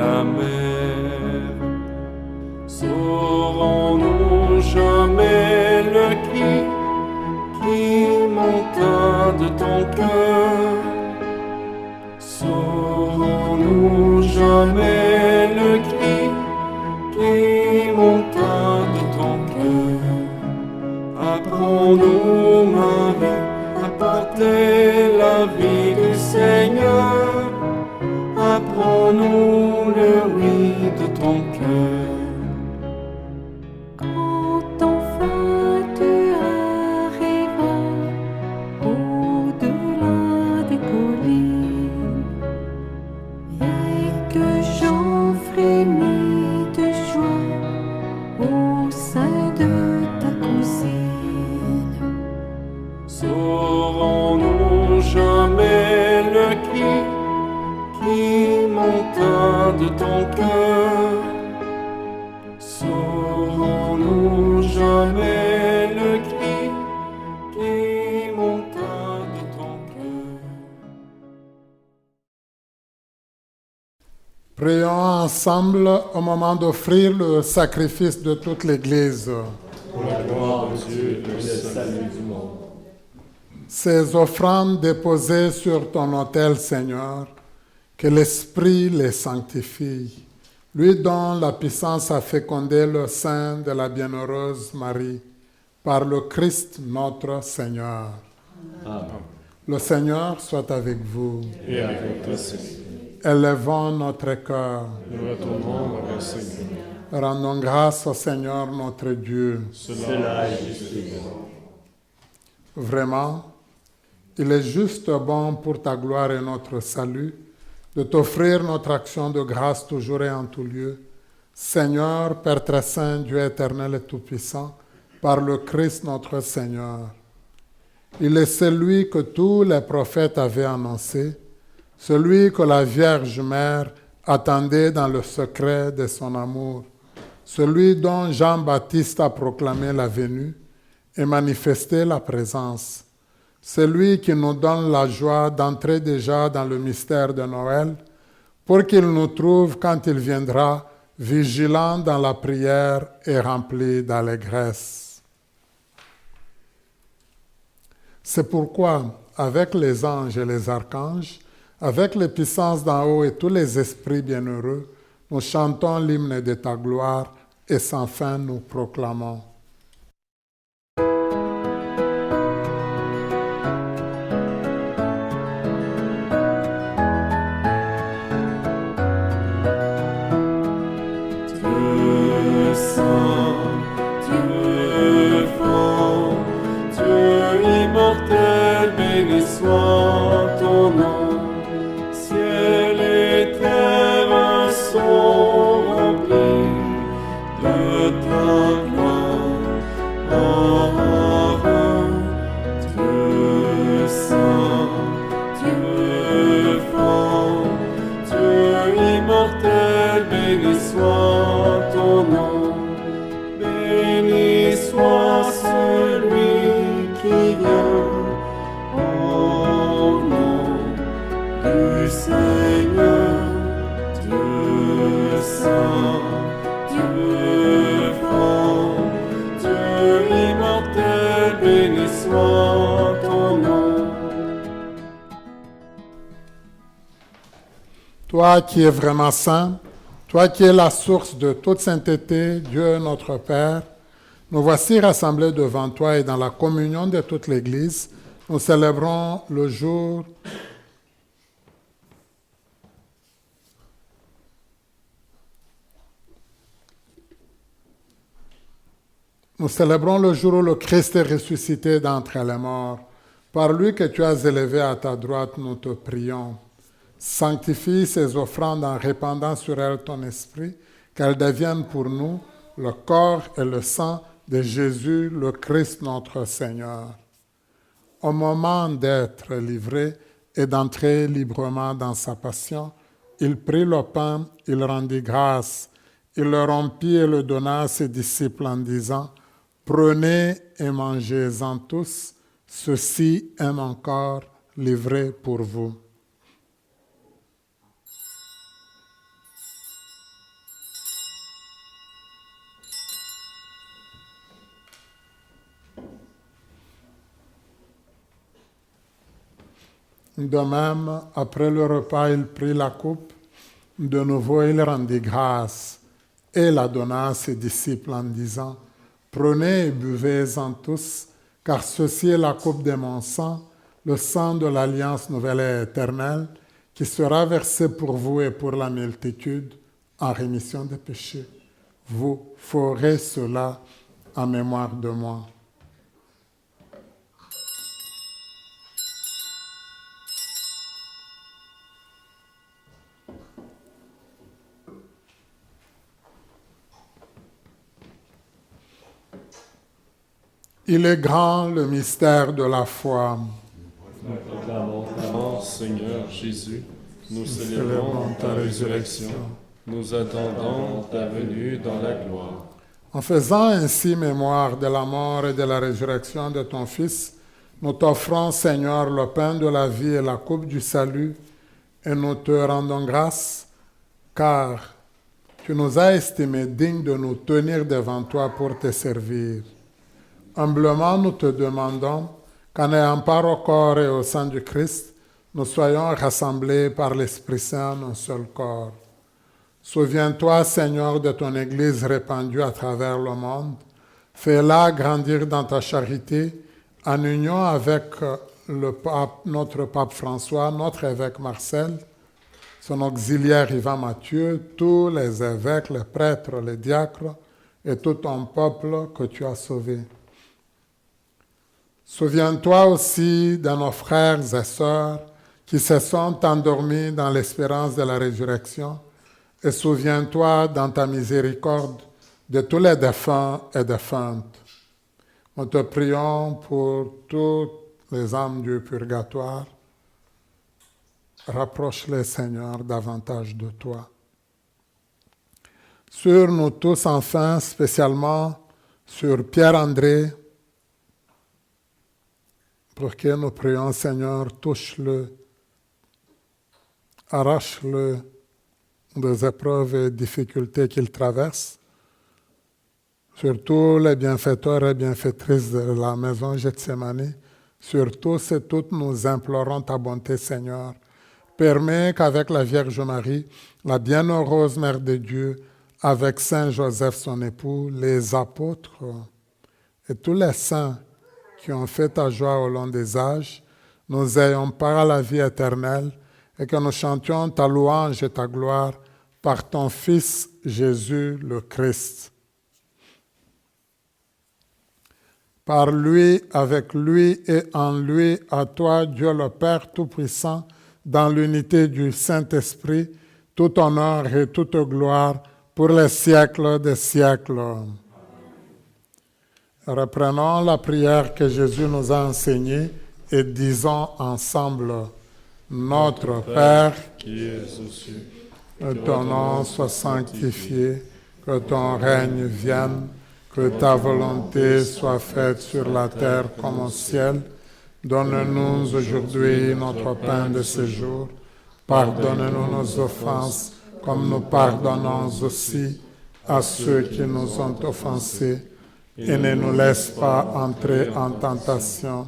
[SPEAKER 2] Amen. Prions ensemble au moment d'offrir le sacrifice de toute l'Église.
[SPEAKER 3] Pour la gloire de Dieu et le salut du monde.
[SPEAKER 2] Ces offrandes déposées sur ton autel, Seigneur, que l'Esprit les sanctifie. Lui dont la puissance a fécondé le sein de la bienheureuse Marie, par le Christ notre Seigneur.
[SPEAKER 7] Amen.
[SPEAKER 2] Le Seigneur soit avec vous.
[SPEAKER 3] Et avec toi, Seigneur.
[SPEAKER 2] Élevons notre cœur.
[SPEAKER 3] Nous retournons vers le Seigneur.
[SPEAKER 2] Rendons grâce au Seigneur notre Dieu.
[SPEAKER 3] Cela est juste.
[SPEAKER 2] Vraiment, il est juste bon pour ta gloire et notre salut de t'offrir notre action de grâce toujours et en tout lieu. Seigneur, Père très saint, Dieu éternel et tout-puissant, par le Christ notre Seigneur. Il est celui que tous les prophètes avaient annoncé, celui que la Vierge Mère attendait dans le secret de son amour, celui dont Jean-Baptiste a proclamé la venue et manifesté la présence, celui qui nous donne la joie d'entrer déjà dans le mystère de Noël, pour qu'il nous trouve quand il viendra, vigilants dans la prière et remplis d'allégresse. C'est pourquoi, avec les anges et les archanges, avec les puissances d'en haut et tous les esprits bienheureux, nous chantons l'hymne de ta gloire et sans fin nous proclamons.
[SPEAKER 1] Dieu saint, Dieu fort, Dieu immortel, béni soit ton nom. Ciel et terre sont remplis de ta gloire. Dieu saint, Dieu fort, Dieu immortel, béni soit ton nom. Béni soit celui qui vient au nom du Seigneur. Dieu saint, Dieu fort, Dieu immortel, béni soit ton nom.
[SPEAKER 2] Toi qui es vraiment saint, toi qui es la source de toute sainteté, Dieu notre Père, nous voici rassemblés devant toi et dans la communion de toute l'Église, nous célébrons le jour où le Christ est ressuscité d'entre les morts. Par lui que tu as élevé à ta droite, nous te prions. Sanctifie ces offrandes en répandant sur elles ton esprit, qu'elles deviennent pour nous le corps et le sang de Jésus, le Christ notre Seigneur. Au moment d'être livré et d'entrer librement dans sa passion, il prit le pain, il rendit grâce, il le rompit et le donna à ses disciples en disant, « Prenez et mangez-en tous, ceci est mon corps livré pour vous. » De même, après le repas, il prit la coupe. De nouveau, il rendit grâce et la donna à ses disciples en disant, « Prenez et buvez-en tous, car ceci est la coupe de mon sang, le sang de l'alliance nouvelle et éternelle, qui sera versé pour vous et pour la multitude en rémission des péchés. Vous ferez cela en mémoire de moi. » Il est grand le mystère de la foi.
[SPEAKER 3] Nous proclamons ta mort, Seigneur Jésus. Nous célébrons ta résurrection. Nous attendons ta venue dans la gloire.
[SPEAKER 2] En faisant ainsi mémoire de la mort et de la résurrection de ton Fils, nous t'offrons, Seigneur, le pain de la vie et la coupe du salut, et nous te rendons grâce, car tu nous as estimés dignes de nous tenir devant toi pour te servir. Humblement, nous te demandons qu'en ayant part au corps et au sang du Christ, nous soyons rassemblés par l'Esprit Saint en un seul corps. Souviens-toi, Seigneur, de ton Église répandue à travers le monde. Fais-la grandir dans ta charité, en union avec notre pape François, notre évêque Marcel, son auxiliaire Ivan Matthieu, tous les évêques, les prêtres, les diacres et tout ton peuple que tu as sauvé. Souviens-toi aussi de nos frères et sœurs qui se sont endormis dans l'espérance de la résurrection, et souviens-toi dans ta miséricorde de tous les défunts et défuntes. Nous te prions pour toutes les âmes du purgatoire. Rapproche-les, Seigneur, davantage de toi. Sur nous tous, enfin, spécialement sur Pierre-André, pour que nous prions, Seigneur, touche-le, arrache-le des épreuves et difficultés qu'il traverse. Surtout les bienfaiteurs et bienfaitrices de la maison Gethsémani, sur tous et toutes nous implorons ta bonté, Seigneur. Permets qu'avec la Vierge Marie, la bienheureuse Mère de Dieu, avec Saint Joseph son époux, les apôtres et tous les saints qui ont fait ta joie au long des âges, nous ayons part à la vie éternelle et que nous chantions ta louange et ta gloire par ton Fils Jésus le Christ. Par lui, avec lui et en lui, à toi, Dieu le Père Tout-Puissant, dans l'unité du Saint-Esprit, tout honneur et toute gloire pour les siècles des siècles. Reprenons la prière que Jésus nous a enseignée et disons ensemble, Notre Père,
[SPEAKER 3] qui es aux cieux,
[SPEAKER 2] que ton nom soit sanctifié, que ton règne vienne, que ta volonté soit faite sur la terre comme au ciel. Donne-nous aujourd'hui notre pain de ce jour. Pardonne-nous nos offenses, comme nous pardonnons aussi à ceux qui nous ont offensés. Et ne nous laisse pas entrer en tentation.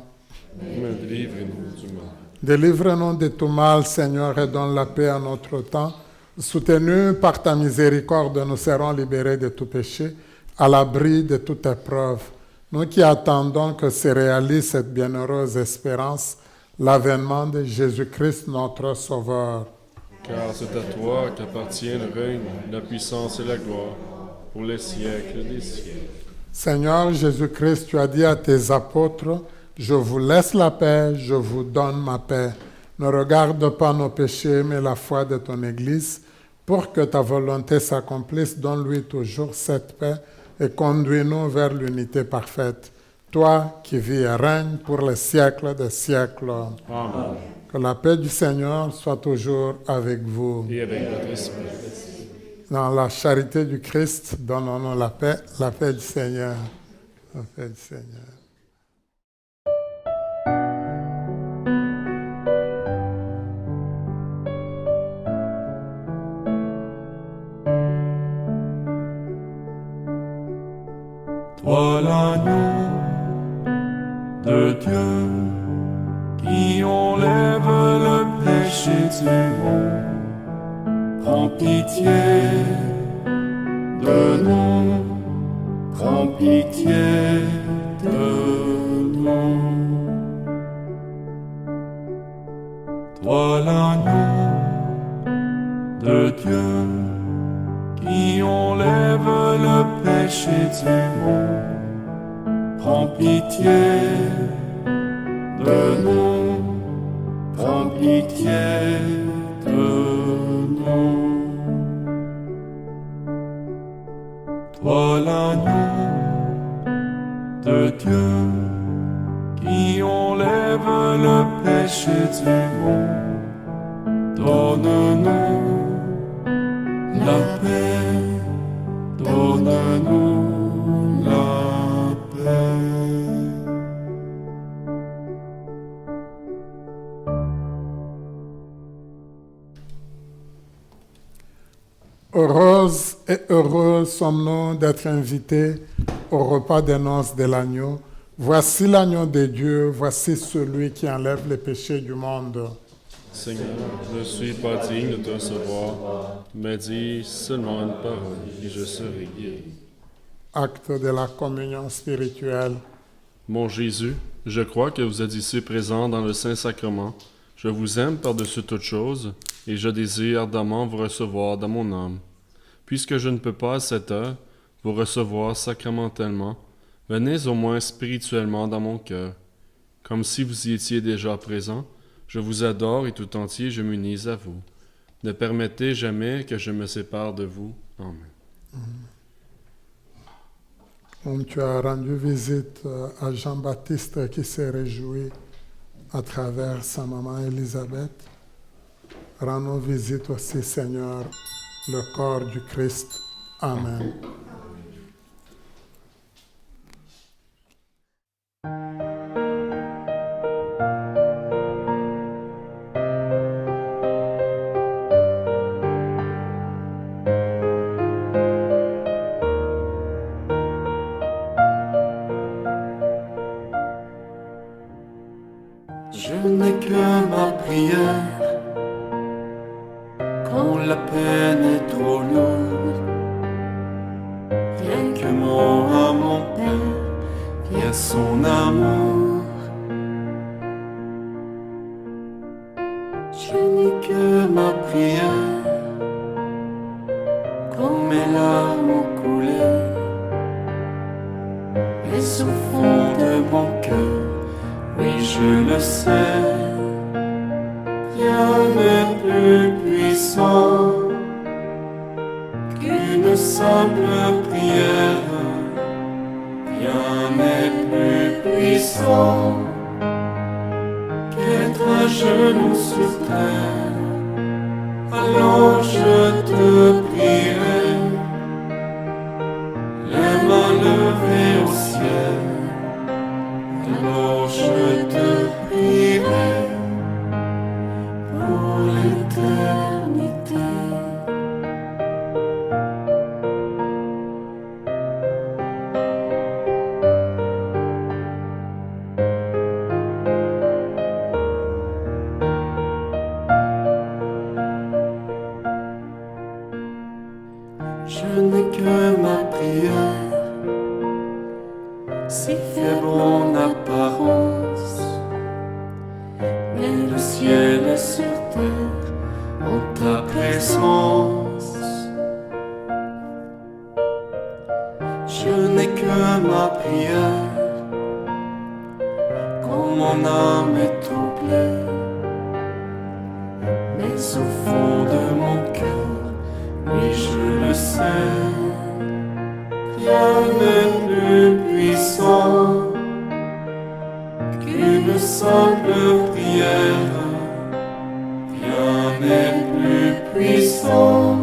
[SPEAKER 3] mais délivre-nous du mal.
[SPEAKER 2] Délivre-nous de tout mal, Seigneur, et donne la paix à notre temps. Soutenus par ta miséricorde, nous serons libérés de tout péché, à l'abri de toute épreuve. Nous qui attendons que se réalise cette bienheureuse espérance, l'avènement de Jésus-Christ, notre Sauveur.
[SPEAKER 3] Car c'est à toi qu'appartient le règne, la puissance et la gloire, pour les siècles des siècles.
[SPEAKER 2] Seigneur Jésus-Christ, tu as dit à tes apôtres, « Je vous laisse la paix, je vous donne ma paix. Ne regarde pas nos péchés, mais la foi de ton Église. Pour que ta volonté s'accomplisse, donne-lui toujours cette paix et conduis-nous vers l'unité parfaite. Toi qui vis et règnes pour les siècles des siècles.
[SPEAKER 3] Amen.
[SPEAKER 2] Que la paix du Seigneur soit toujours avec vous.
[SPEAKER 3] Et avec votre esprit.
[SPEAKER 2] Dans la charité du Christ, donnons-nous la paix du Seigneur. La paix du Seigneur.
[SPEAKER 1] Toi l'agneau de Dieu qui enlève le péché du monde, prends pitié de nous, prends pitié de nous. Toi l'agneau de Dieu qui enlève le péché du monde, prends pitié de nous, prends pitié de nous. Toi l'agneau de Dieu qui enlève le péché du monde, donne-nous la paix, donne-nous la paix.
[SPEAKER 2] Heureuses et heureux sommes-nous d'être invités au repas des noces de l'agneau. Voici l'agneau de Dieu, voici celui qui enlève les péchés du monde.
[SPEAKER 3] Seigneur, je ne suis pas digne de te recevoir, mais dis seulement une parole et je serai guéri.
[SPEAKER 2] Acte de la communion spirituelle.
[SPEAKER 3] Mon Jésus, je crois que vous êtes ici présent dans le Saint-Sacrement. Je vous aime par-dessus toute chose et je désire ardemment vous recevoir dans mon âme. Puisque je ne peux pas à cette heure vous recevoir sacramentellement, venez au moins spirituellement dans mon cœur. comme si vous y étiez déjà présent. Je vous adore et tout entier je m'unis à vous. Ne permettez jamais que je me sépare de vous. Amen.
[SPEAKER 2] Comme tu as rendu visite à Jean-Baptiste qui s'est réjoui à travers sa maman Élisabeth, rends-nous visite aussi, Seigneur, le corps du Christ. Amen.
[SPEAKER 1] Je n'ai que ma prière quand la peine est trop lourde. Rien que mot à mon Père via son amour. Je n'ai que ma prière quand mes larmes ont coulé. Mais au fond de mon cœur, oui, je le sais, rien n'est plus puissant qu'une simple prière. Rien n'est plus puissant qu'être à genoux sur terre. Alors je te prierai, les mains levées au ciel. Alors je te prierai pour l'éternité. Je n'ai que ma prière, si faible en apparence, mais le ciel est sur terre en ta présence. Je n'ai que ma prière quand mon âme est troublée, mais au fond de mon cœur, oui je le sais, rien n'est plus puissant qu'une simple prière. Rien n'est plus puissant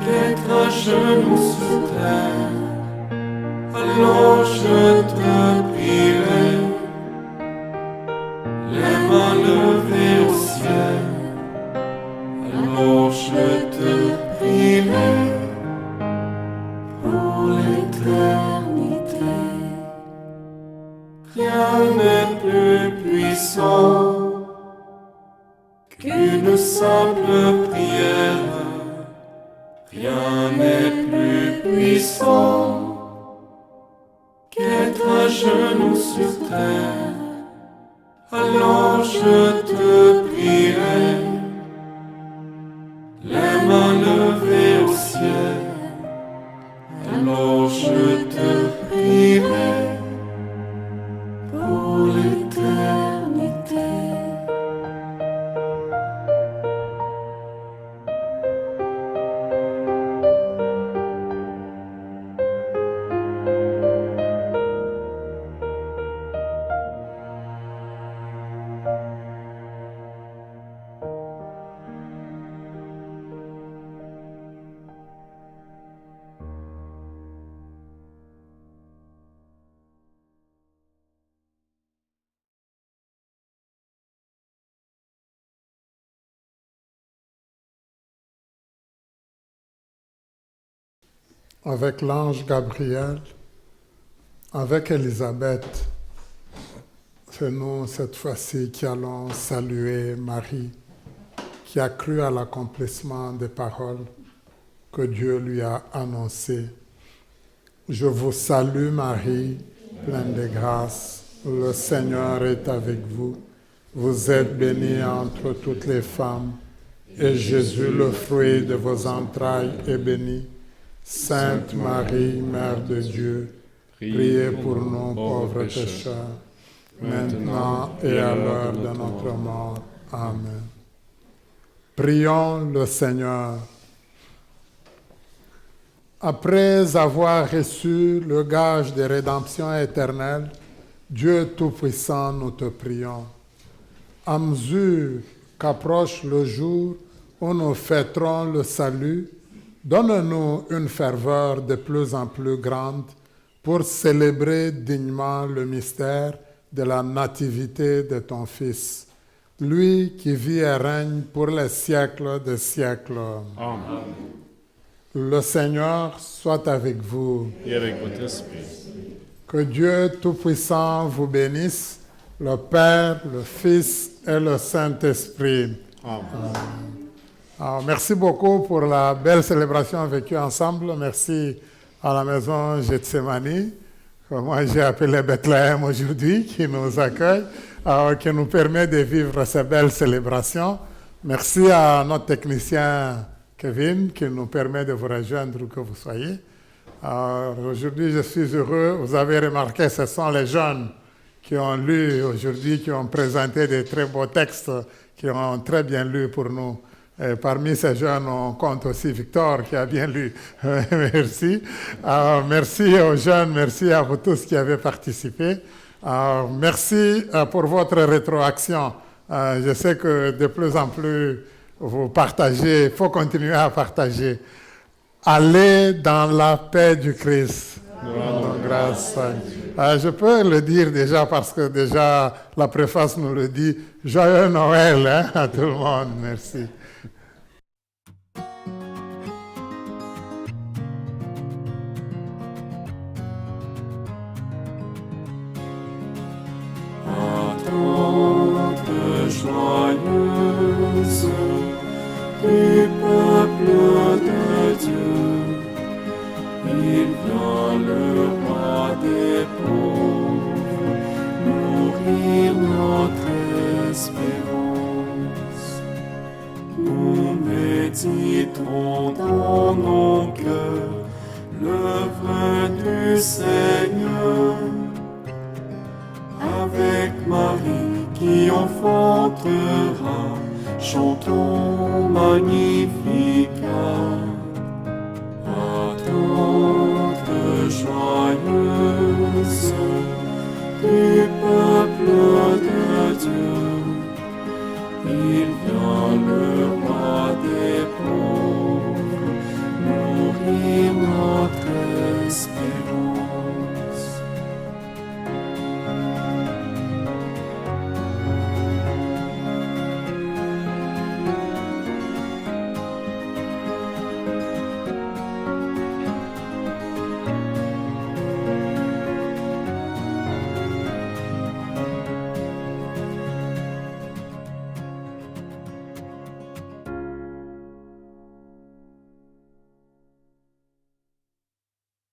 [SPEAKER 1] qu'être à genoux sur terre. Alors je te prierai, les mains levées au ciel. Alors je te prierai pour l'éternité. Rien n'est plus puissant qu'une simple prière. Rien n'est plus puissant qu'être à genoux sur terre. Alors je te prierai, les mains levées au ciel. Alors je te prierai pour l'éternité.
[SPEAKER 2] Avec l'ange Gabriel, avec Élisabeth, c'est nous cette fois-ci qui allons saluer Marie, qui a cru à l'accomplissement des paroles que Dieu lui a annoncées. Je vous salue Marie, pleine de grâce, le Seigneur est avec vous. Vous êtes bénie entre toutes les femmes, et Jésus, le fruit de vos entrailles, est béni. Sainte Marie, Mère de Dieu, priez pour nous pauvres pécheurs, maintenant et à l'heure de notre mort. Amen. Prions le Seigneur. Après avoir reçu le gage de rédemption éternelle, Dieu Tout-Puissant, nous te prions. À mesure qu'approche le jour où nous fêterons le salut, donne-nous une ferveur de plus en plus grande pour célébrer dignement le mystère de la nativité de ton Fils, lui qui vit et règne pour les siècles des siècles.
[SPEAKER 3] Amen.
[SPEAKER 2] Le Seigneur soit avec vous.
[SPEAKER 3] Et avec votre esprit.
[SPEAKER 2] Que Dieu Tout-Puissant vous bénisse, le Père, le Fils et le Saint-Esprit.
[SPEAKER 3] Amen.
[SPEAKER 2] Alors, merci beaucoup pour la belle célébration vécue ensemble. Merci à la maison Gethsemane, que moi j'ai appelé Bethléem aujourd'hui, qui nous accueille, qui nous permet de vivre ces belles célébrations. Merci à notre technicien Kevin, qui nous permet de vous rejoindre où que vous soyez. Aujourd'hui, je suis heureux. Vous avez remarqué, ce sont les jeunes qui ont lu aujourd'hui, qui ont présenté des très beaux textes, qui ont très bien lu pour nous. Et parmi ces jeunes, on compte aussi Victor, qui a bien lu. Merci. Merci aux jeunes, merci à vous tous qui avez participé. Merci pour votre rétroaction. Je sais que de plus en plus, vous partagez, il faut continuer à partager. Allez dans la paix du Christ. Rendons grâce. Je peux le dire déjà parce que déjà la préface nous le dit. Joyeux Noël à tout le monde. Merci.
[SPEAKER 1] Joyeuse du peuple de Dieu, il vient le roi des pauvres, nourrir notre espérance. Nous méditons dans nos cœurs l'œuvre du Seigneur, avec Marie qui enfantera, chantons Magnificat. Attente joyeuse du